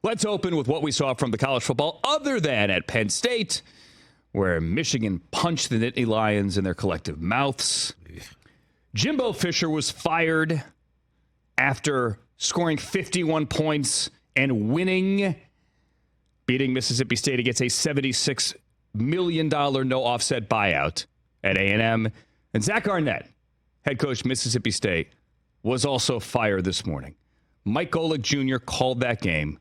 Let's open with what we saw from the college football other than at Penn State, where Michigan punched the Nittany Lions in their collective mouths. Jimbo Fisher was fired after scoring 51 points and beating Mississippi State against a $76 million no offset buyout at A&M. And Zach Arnett, head coach Mississippi State, was also fired this morning. Mike Golic Jr. called that game.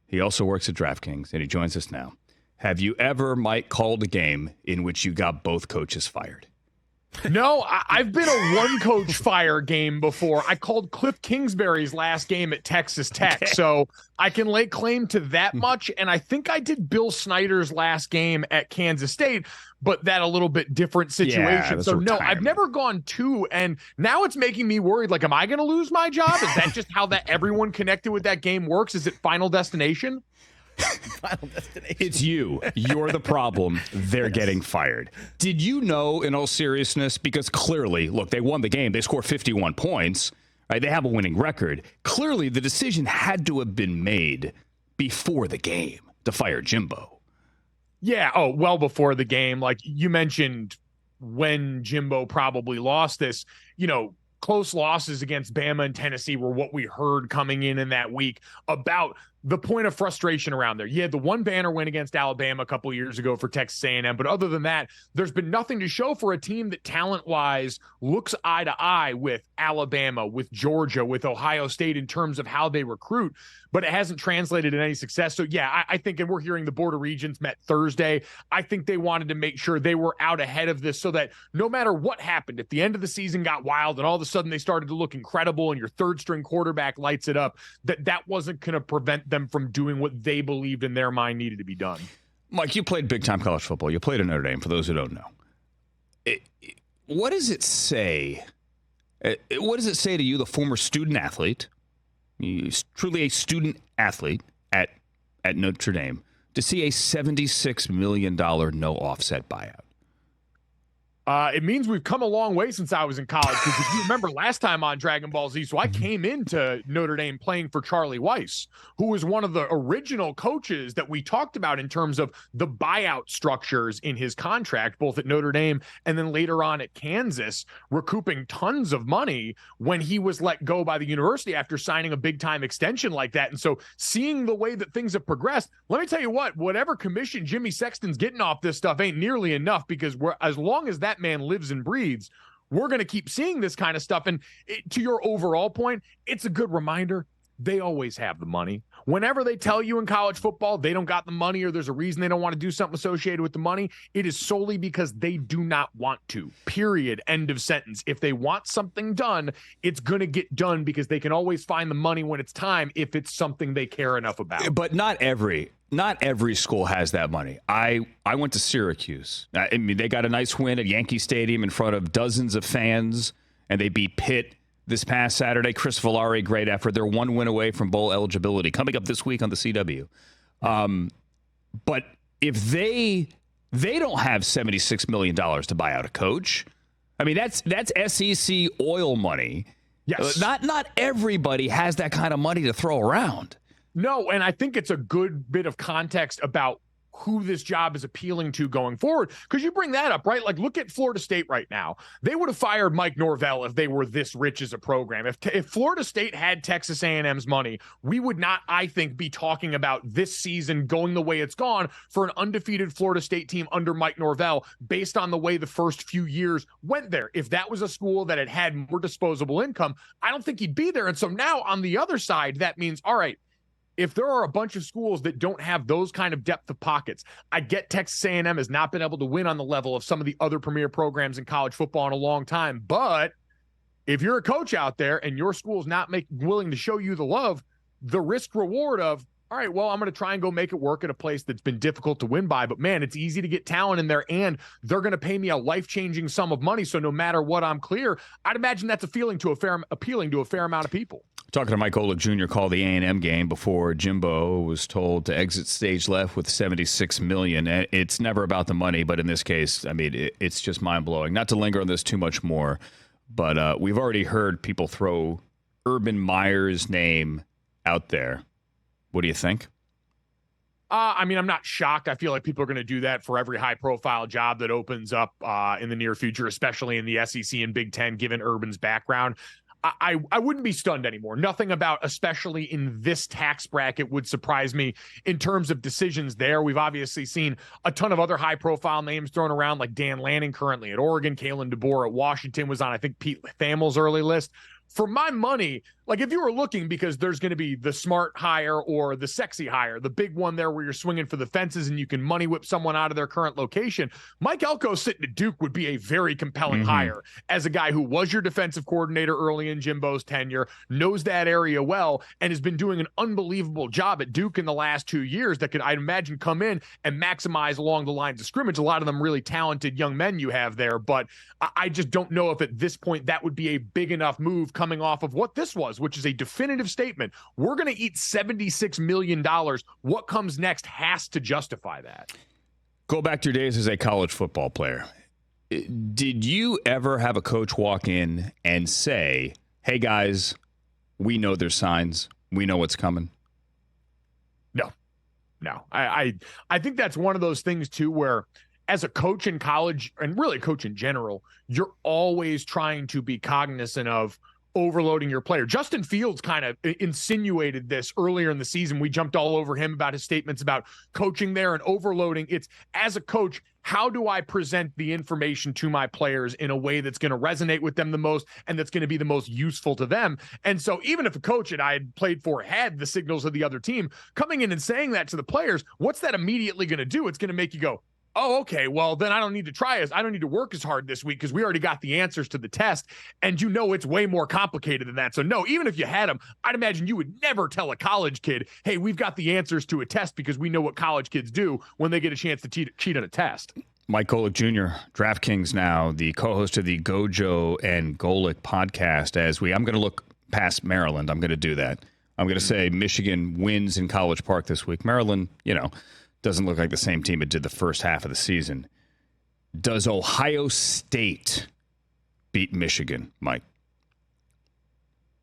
He also works at DraftKings, and he joins us now. Have you ever, Mike, called a game in which you got both coaches fired? No, I've been a one-coach fire game before. I called Cliff Kingsbury's last game at Texas Tech, so I can lay claim to that much. And I think I did Bill Snyder's last game at Kansas State, but that a little bit different situation. So no, I've never gone two, and now it's making me worried. Like, am I going to lose my job? Is that just how that everyone connected with that game works? Is it Final Destination? Final Destination. It's you. You're the problem. They're getting fired. Did you know, in all seriousness, because clearly, look, they won the game. They scored 51 points. Right? They have a winning record. Clearly, the decision had to have been made before the game to fire Jimbo. Yeah. Oh, well before the game. Like you mentioned, when Jimbo probably lost this, close losses against Bama and Tennessee were what we heard coming in that week about the point of frustration around there. You had the one banner win against Alabama a couple years ago for Texas A&M, but other than that, there's been nothing to show for a team that talent-wise looks eye to eye with Alabama, with Georgia, with Ohio State in terms of how they recruit, but it hasn't translated in any success. So yeah, I think, and we're hearing the Board of Regents met Thursday, I think they wanted to make sure they were out ahead of this so that no matter what happened, if the end of the season got wild and all of a sudden they started to look incredible and your third string quarterback lights it up, that wasn't going to prevent them from doing what they believed in their mind needed to be done. Mike, you played big-time college football. You played at Notre Dame, for those who don't know. What does it say? What does it say to you, the former student athlete, truly a student athlete at Notre Dame, to see a $76 million no offset buyout? It means we've come a long way since I was in college, because if you remember last time on Dragon Ball Z, so I came into Notre Dame playing for Charlie Weiss, who was one of the original coaches that we talked about in terms of the buyout structures in his contract, both at Notre Dame and then later on at Kansas, recouping tons of money when he was let go by the university after signing a big-time extension like that. And so seeing the way that things have progressed, let me tell you whatever commission Jimmy Sexton's getting off this stuff ain't nearly enough, because as long as that man lives and breathes, we're going to keep seeing this kind of stuff. And to your overall point, it's a good reminder. They always have the money. Whenever they tell you in college football they don't got the money, or there's a reason they don't want to do something associated with the money, it is solely because they do not want to. Period. End of sentence. If they want something done, it's going to get done, because they can always find the money when it's time if it's something they care enough about. But not every school has that money. I went to Syracuse. I mean, they got a nice win at Yankee Stadium in front of dozens of fans, and they beat Pitt this past Saturday. Chris Villari, great effort. They're one win away from bowl eligibility coming up this week on the CW. But if they don't have $76 million to buy out a coach, I mean, that's SEC oil money. Yes. Not everybody has that kind of money to throw around. No, and I think it's a good bit of context about who this job is appealing to going forward, because you bring that up, right? Like, look at Florida State right now. They would have fired Mike Norvell if they were this rich as a program. If Florida State had Texas A&M's money, we would not, I think, be talking about this season going the way it's gone for an undefeated Florida State team under Mike Norvell, based on the way the first few years went there. If that was a school that had more disposable income, I don't think he'd be there. And so now on the other side, that means, all right, if there are a bunch of schools that don't have those kind of depth of pockets, I get Texas A&M has not been able to win on the level of some of the other premier programs in college football in a long time. But if you're a coach out there and your school's not willing to show you the love, the risk reward of, all right, well, I'm going to try and go make it work at a place that's been difficult to win by, but man, it's easy to get talent in there, and they're going to pay me a life-changing sum of money. So no matter what, I'm clear. I'd imagine that's appealing to a fair amount of people. Talking to Mike Golic Jr. called the A&M game before Jimbo was told to exit stage left with $76 million. It's never about the money, but in this case, I mean, it's just mind-blowing. Not to linger on this too much more, but we've already heard people throw Urban Meyer's name out there. What do you think? I mean, I'm not shocked. I feel like people are going to do that for every high-profile job that opens up in the near future, especially in the SEC and Big Ten, given Urban's background. I wouldn't be stunned anymore. Nothing about, especially in this tax bracket, would surprise me in terms of decisions there. We've obviously seen a ton of other high-profile names thrown around, like Dan Lanning currently at Oregon, Kalen DeBoer at Washington was on, I think, Pete Thamel's early list. For my money, like if you were looking, because there's going to be the smart hire or the sexy hire, the big one there where you're swinging for the fences and you can money whip someone out of their current location, Mike Elko sitting at Duke would be a very compelling hire as a guy who was your defensive coordinator early in Jimbo's tenure, knows that area well, and has been doing an unbelievable job at Duke in the last 2 years that could, I'd imagine, come in and maximize along the lines of scrimmage. A lot of them really talented young men you have there, but I just don't know if at this point that would be a big enough move coming off of what this was, which is a definitive statement. We're going to eat $76 million. What comes next has to justify that. Go back to your days as a college football player. Did you ever have a coach walk in and say, hey, guys, we know there's signs. We know what's coming? No. I think that's one of those things, too, where as a coach in college, and really a coach in general, you're always trying to be cognizant of overloading your player. Justin Fields kind of insinuated this earlier in the season. We jumped all over him about his statements about coaching there and overloading. It's, as a coach, how do I present the information to my players in a way that's going to resonate with them the most and that's going to be the most useful to them? And so even if a coach that I had played for had the signals of the other team, coming in and saying that to the players, what's that immediately going to do? It's going to make you go, oh, okay, well, then I don't need to work as hard this week because we already got the answers to the test. And you know it's way more complicated than that. So no, even if you had them, I'd imagine you would never tell a college kid, hey, we've got the answers to a test, because we know what college kids do when they get a chance to cheat on a test. Mike Golic Jr., DraftKings now, the co-host of the Gojo and Golic podcast. I'm going to look past Maryland. I'm going to do that. I'm going to say Michigan wins in College Park this week. Maryland, doesn't look like the same team it did the first half of the season. Does Ohio State beat Michigan, Mike?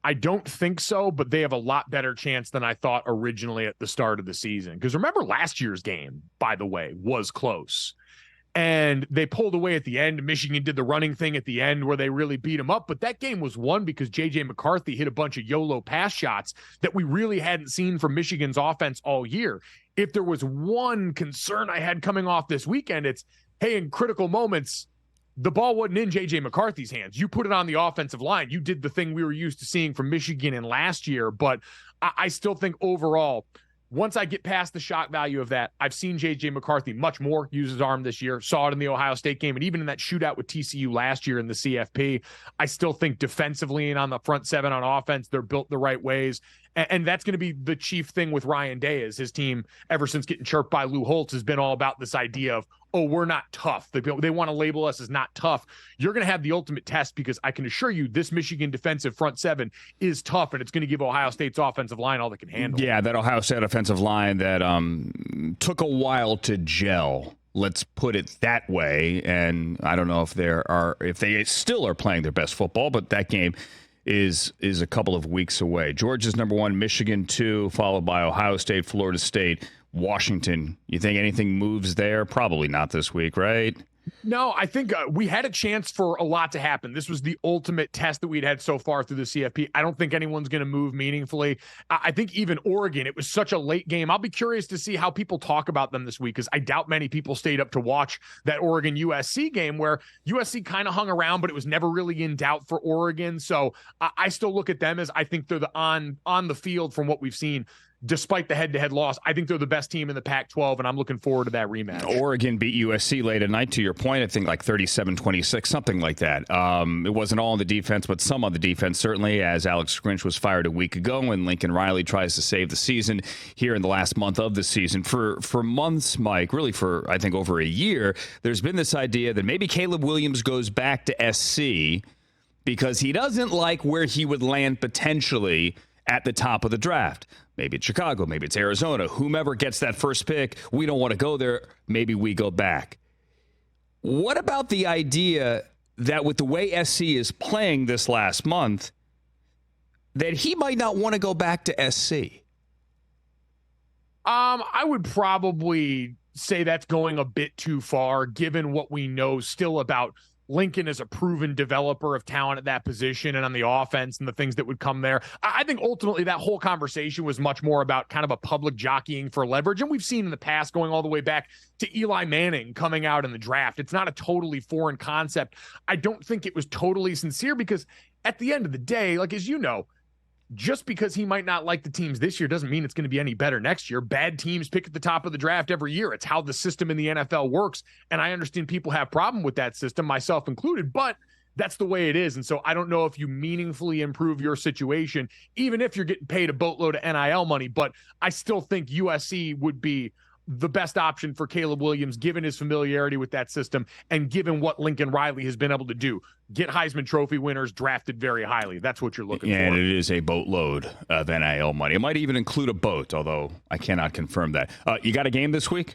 I don't think so, but they have a lot better chance than I thought originally at the start of the season. Because remember last year's game, by the way, was close. And they pulled away at the end. Michigan did the running thing at the end where they really beat them up. But that game was won because J.J. McCarthy hit a bunch of YOLO pass shots that we really hadn't seen from Michigan's offense all year. If there was one concern I had coming off this weekend, it's, hey, in critical moments, the ball wasn't in J.J. McCarthy's hands. You put it on the offensive line. You did the thing we were used to seeing from Michigan in last year. But I still think overall, once I get past the shock value of that, I've seen J.J. McCarthy much more use his arm this year. Saw it in the Ohio State game, and even in that shootout with TCU last year in the CFP. I still think defensively and on the front seven on offense, they're built the right ways. And that's going to be the chief thing with Ryan Day, is his team, ever since getting chirped by Lou Holtz, has been all about this idea of, oh, we're not tough. They want to label us as not tough. You're going to have the ultimate test, because I can assure you this Michigan defensive front seven is tough, and it's going to give Ohio State's offensive line all they can handle. Yeah, that Ohio State offensive line that took a while to gel. Let's put it that way. And I don't know if they still are playing their best football, but that game is a couple of weeks away. Georgia's number one, Michigan 2, followed by Ohio State, Florida State, Washington. You think anything moves there? Probably not this week, right? No, I think we had a chance for a lot to happen. This was the ultimate test that we'd had so far through the CFP. I don't think anyone's going to move meaningfully. I think even Oregon, it was such a late game. I'll be curious to see how people talk about them this week, because I doubt many people stayed up to watch that Oregon USC game, where USC kind of hung around, but it was never really in doubt for Oregon. So I still look at them as, I think they're the on the field from what we've seen. Despite the head-to-head loss, I think they're the best team in the Pac-12, and I'm looking forward to that rematch. Oregon beat USC late at night, to your point, I think like 37-26, something like that. It wasn't all on the defense, but some on the defense, certainly, as Alex Grinch was fired a week ago, and Lincoln Riley tries to save the season here in the last month of the season. For months, Mike, really for, I think, over a year, there's been this idea that maybe Caleb Williams goes back to SC because he doesn't like where he would land potentially at the top of the draft. Maybe it's Chicago, maybe it's Arizona. Whomever gets that first pick, we don't want to go there. Maybe we go back. What about the idea that with the way SC is playing this last month, that he might not want to go back to SC? I would probably say that's going a bit too far, given what we know still about Lincoln as a proven developer of talent at that position and on the offense and the things that would come there. I think ultimately that whole conversation was much more about kind of a public jockeying for leverage. And we've seen in the past, going all the way back to Eli Manning coming out in the draft. It's not a totally foreign concept. I don't think it was totally sincere because at the end of the day, like, as you know, just because he might not like the teams this year doesn't mean it's going to be any better next year. Bad teams pick at the top of the draft every year. It's how the system in the NFL works. And I understand people have problem with that system, myself included, but that's the way it is. And so I don't know if you meaningfully improve your situation, even if you're getting paid a boatload of NIL money, but I still think USC would be the best option for Caleb Williams, given his familiarity with that system and given what Lincoln Riley has been able to do. Get Heisman Trophy winners drafted very highly. That's what you're looking for. And it is a boatload of NIL money. It might even include a boat, although I cannot confirm that. You got a game this week?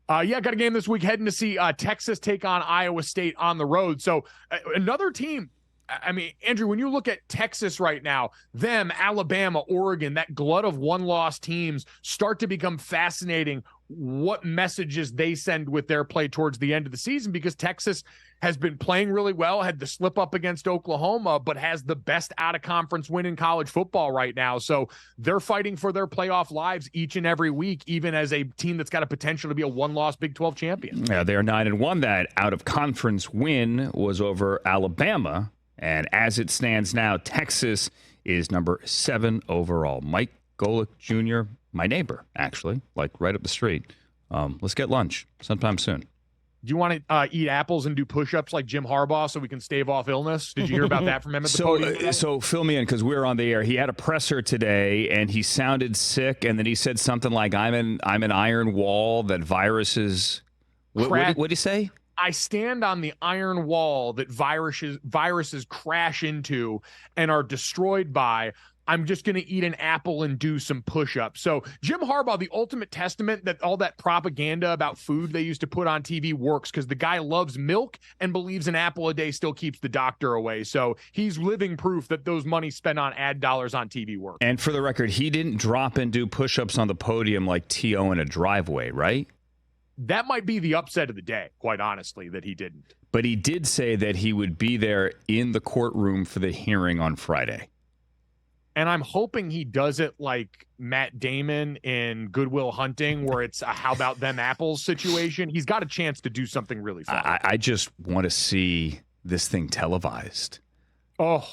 Yeah, got a game this week, heading to see Texas take on Iowa State on the road. So another team. I mean, Andrew, when you look at Texas right now, them, Alabama, Oregon, that glut of one-loss teams start to become fascinating what messages they send with their play towards the end of the season, because Texas has been playing really well, had the slip up against Oklahoma, but has the best out-of-conference win in college football right now. So they're fighting for their playoff lives each and every week, even as a team that's got a potential to be a one-loss Big 12 champion. Yeah, they're 9-1. That out-of-conference win was over Alabama. And as it stands now, Texas is number 7 overall. Mike Golic Jr., my neighbor, actually, like right up the street. Let's get lunch sometime soon. Do you want to eat apples and do push-ups like Jim Harbaugh so we can stave off illness? Did you hear about that from him at the podium? So fill me in, because we're on the air. He had a presser today, and he sounded sick, and then he said something like, I'm an iron wall that viruses... What did he say? I stand on the iron wall that viruses crash into and are destroyed by. I'm just going to eat an apple and do some push-ups. So Jim Harbaugh, the ultimate testament that all that propaganda about food they used to put on TV works, because the guy loves milk and believes an apple a day still keeps the doctor away. So he's living proof that those money spent on ad dollars on TV work. And for the record, he didn't drop and do push-ups on the podium like T.O. in a driveway, right? That might be the upset of the day, quite honestly, that he didn't. But he did say that he would be there in the courtroom for the hearing on Friday. And I'm hoping he does it like Matt Damon in Good Will Hunting, where it's a how about them apples situation. He's got a chance to do something really fun. I just want to see this thing televised. Oh,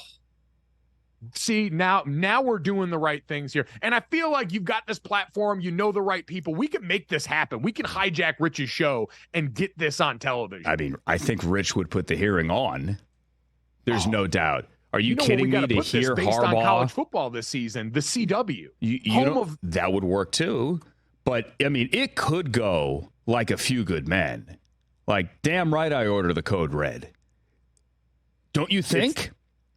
see, now we're doing the right things here. And I feel like you've got this platform. You know the right people. We can make this happen. We can hijack Rich's show and get this on television. I mean, I think Rich would put the hearing on. There's no doubt. Are you kidding me to hear based Harbaugh? On college football this season, the CW. That would work too. But, I mean, it could go like A Few Good Men. Like, damn right I order the code red. Don't you think?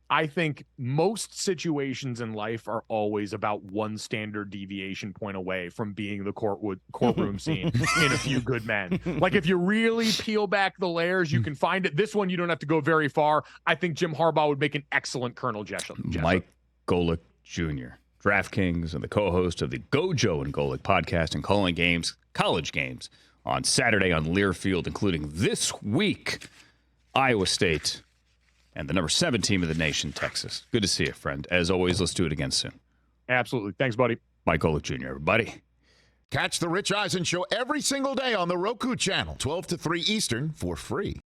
I think most situations in life are always about one standard deviation point away from being the courtroom scene in A Few Good Men. Like, if you really peel back the layers, you can find it. This one, you don't have to go very far. I think Jim Harbaugh would make an excellent Colonel Jessup. Mike Golic Jr., DraftKings, and the co-host of the Gojo and Golic podcast and calling games, college games, on Saturday on Learfield, including this week, Iowa State and the number 7 team of the nation, Texas. Good to see you, friend. As always, let's do it again soon. Absolutely. Thanks, buddy. Mike Golic Jr., everybody. Catch the Rich Eisen Show every single day on the Roku channel, 12 to 3 Eastern, for free.